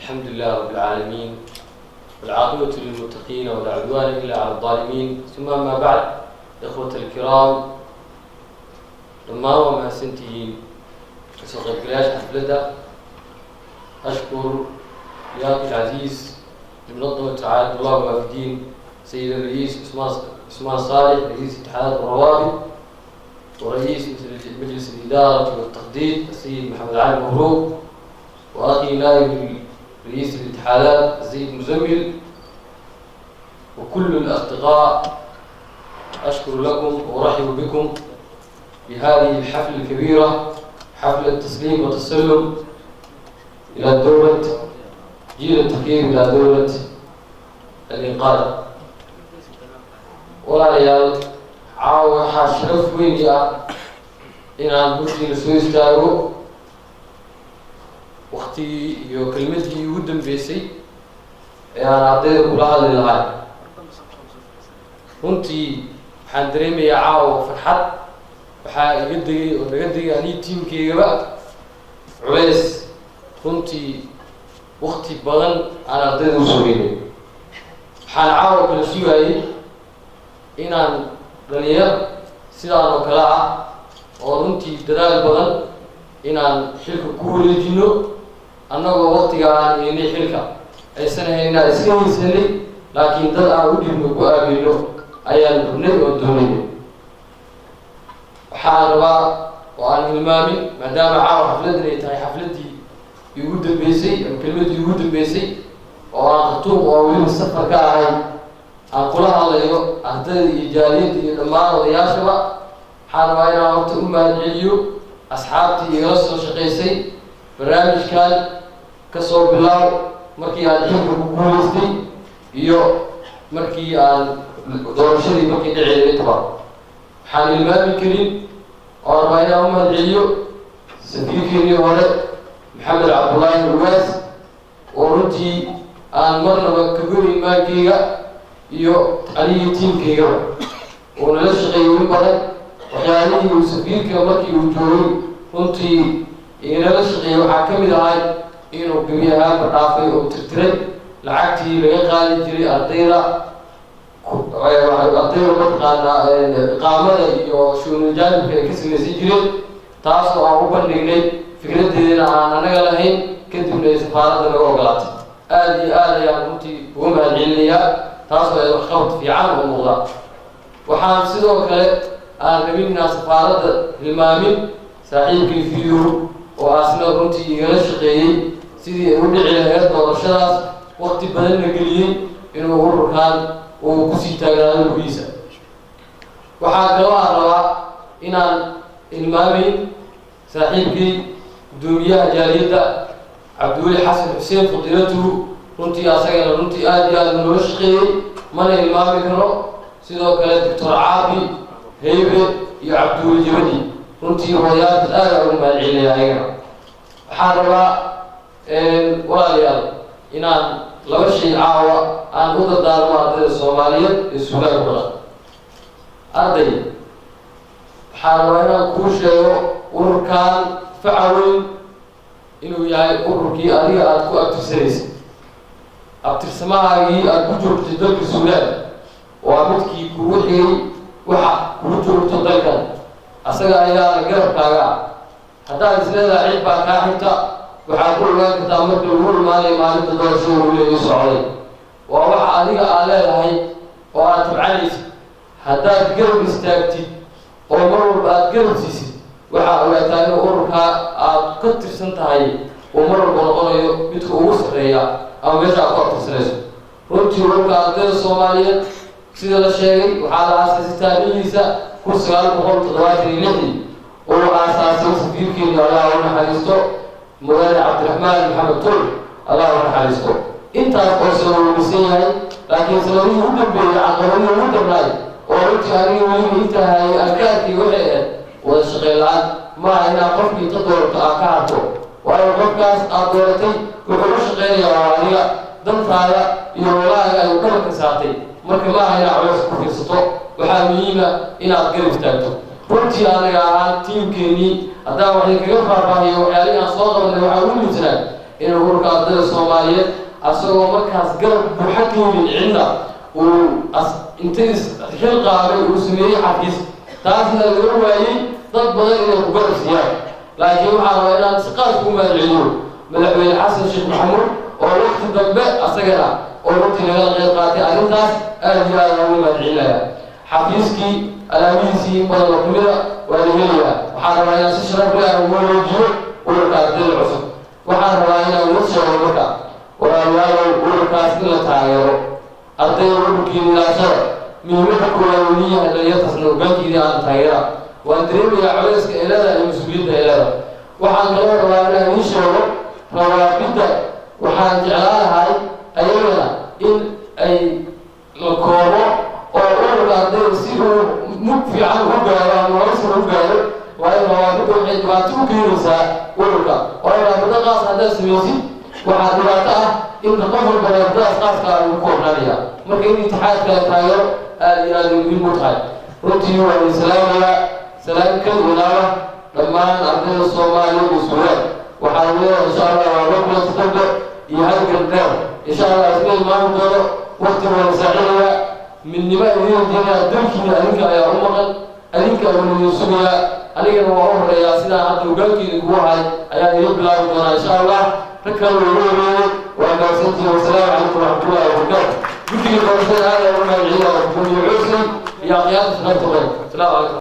الحمد لله رب العالمين والعاقبة للمتقين ولا عدوان إلا على الظالمين ثم ما بعد إخوة الكرام لما هو ما سنتين كسوق القلاش حفلته أشكر ياقي العزيز لمنظمة رعاية الله والوافدين سيد الرئيس عثمان صالح رئيس اتحاد الروابط ورئيس مجلس الإدارة والتخطيط السيد محمد علي مبروك وأخي نائب رئيس الاتحادات السيد مزمل وكل الأصدقاء أشكر لكم وأرحب بكم بهذه الحفلة الكبيرة حفلة التسليم والتسلم إلى دولة جيل التغيير إلى دولة الإنقاذ. walaalayaal caawa waxaa sharaf weyn ah inaan bulshadiina soo istaago waqtigii iyo kelmadii ugu dambeysay ee aan ardayda kula hadli lahay. runtii waxaan dareemayaa caawa farxad waxaa iga degay oo naga degay anii tiimkaygaba culays runtii waqti badan aan ardayda u sugeynay. waxaan caawa kala sugayay inaan dhalinyar sidaan oo kale ah oo runtii dadaal badan inaan xilka ku wareejino annagoo waqtiga aan haynay xilka aysan haynaa iska haysanay laakiin dad aan u dhibno ku aamino ayaan rabnay oo doonayay. waxaan rabaa oo aan hilmaamin maadaama caawa xafladan ay tahay xafladii igu dambeysay ama kelmadii igu dambeysay oo aan khatuum oo weliba safar ka ahay aan kula hadlayo ardayda iyo jaaliyadda iyo dhammaan odayaashaba. waxaan rabaa inaan horta u mahadceliyo asxaabtii igala soo shaqaysay barnaamijkan kasoo bilaaw markii aan xilka ku guulaystay iyo markii aan doorashadii markii dhaceyday intaba. waxaan ilmaami karin oo rabaa inaan u mahadceliyo safiirkeenii hore maxamed cabdullaahi ugaas oo runtii aan marnaba kaga imaankeyga iyo anigii tiimkaygaba oo nala shaqeeyay in badan waxyaalihii uu safiirka markii uu joogay runtii inala shaqeeyay waxaa ka mid ahay inuu gebi ahaanba dhaafay oo tirtiray lacagtii laga qaadi jiray ardayda mataqaanaa iqaamada iyo shuunuljaanibka ay ka samaysan jireen taas oo aan u bandhignay fikradeedana aan anaga lahayn kadibna ay safaaradda naga ogolaatay. aada iyo aad ayaan runtii uga mahadcelinayaa taas oo ay waxqabad fiican oo muuqda. waxaan sidoo kale aan rabin inaan safaaradda hilmaamin saaxiibkay video oo aasna runtii igala shaqeeyey sidii ay u dhici lahayd doorashadaas waqti badanna geliyey inuu ururkan uu kusii taagnaado lugiisa. waxaa kaloo aan rabaa inaan hilmaamin saaxiibkay guddoomiyaha jaaliyadda cabdiweli xasan xuseen fadiilatuhu runtii asagana runtii aada iyo aada noola shaqeeyey mana hilmaami karo. sidoo kale doctor caabi heybe iyo cabdiweli jabadi runtii odayaashaas aada ugu mahadcelinaya ayagana. waxaan rabaa walaalayaal inaan laba shay caawa aan u dardaarmo ardayda soomaaliyeed ee suugaan ku dhaqan. arday waxaan rabaa inaan kuu sheego ururkan faca weyn inuu yahay ururkii adiga aada ku abtirsanaysay abtirsamahaagii aada ku joogtay dalka suudaan waa midkii kugu xigay waxa kugu joogto dalkan asaga ayaana garabkaaga ah. haddaad isleedahay cid baa kaa xigta waxaad ku ogaan kartaa marka lagu imaanayo maalinta doorashada uu leeyi socday waa waxa adiga aad leedahay oo aad tabcanaysid. haddaad garab istaagtid oo mar walba aada garab siisid waxaa ogaataa inuu ururkaa aada ka tirsan tahay oo mar walba noqonayo midka ugu sarreeya ama meesha aad ku abtirsanayso. runtii ururka ardayda soomaaliyeed sida la sheegay waxaa la aasaasay taariikhdiisa 1976 oo aasaasay safiirkeeni allah u naxariisto mudane cabdiraxmaan maxamed tul allah u naxariisto. intaas oo sano uu dhisan yahay laakiin sanadihii u dambeeyey caqabadihii ugu darnaay oo runtii aniga weliba intaa hayay arkaarkii waxay ahayd wada shaqeyn la-aan maaha inaad qofkii inta doorato aad ka harto waayo qofkaas aad dooratay wuxuu u shaqeynayaa waa adiga dantaada iyo walaaga ay dhabarka saartay. marka maaha inaad culays ku fiirsato waxaa muhiima inaad garab istaagto. runtii anaga ahaan tiimkeenii haddaan waxay kaga faahfaahiyo waxyaalihii aan soo qabanay waxaa ugu muhiimsanaa إنه هو كأردن الصومالية أصله مركز قرب بحكي من عنا وإنتيس خلقة على وسميه حديث تاسنا الأولي ضد بدل إنه قرب سياق لكن وحنا وين سقاطكم العلوم ملعب حسن الشيخ محمود ووقت الدباء أسجنا ووقت نقل غير قاطع أنتاس أرجع يوم العلا حفيزكي الأميسي بدل كمية والهيلة وحنا وين سشرب له ومولوجيو وركاد العصر وحنا وين ونشر وركاد ويالو وركاد كل تعيرو أرتي وركين لا شر من مدة كلية اللي يتصل بنك إذا أنت تعيرا وأندريم يا عريس إلى المسؤولية إلى وحنا وين نشر روابط وحنا جعلها هاي أيوة إن أي الكورة أو وركاد يصيروا مكفي عنه وجاء ورسل وجاء وأي روابط وحيد ما توكيلوسا وركاد وأي روابط هذا سميزي وحادثة إن قفل بلدات قاسة الكورة عليها ممكن اتحاد كالتاير إلى المتحد رتي والإسلام سلام كل ولاية لما أردنا الصومالي بسهولة وحاولنا إن شاء الله وربنا تقدر يهدك الدار إن شاء الله أسمي ما نقدر وقت ونساعدنا من نماء الدنيا دمكنا أنك يا أمك أنك من يسميها أنك نوعه رياسنا حتى وقالك نقوها أيها يبلغ إن شاء الله تكرم الولوين وأنا سنتي والسلام عليكم ورحمة الله وبركاته. يمكن أن هذا يوم العيد ويكون يعوسي يا قيادة السلام عليكم.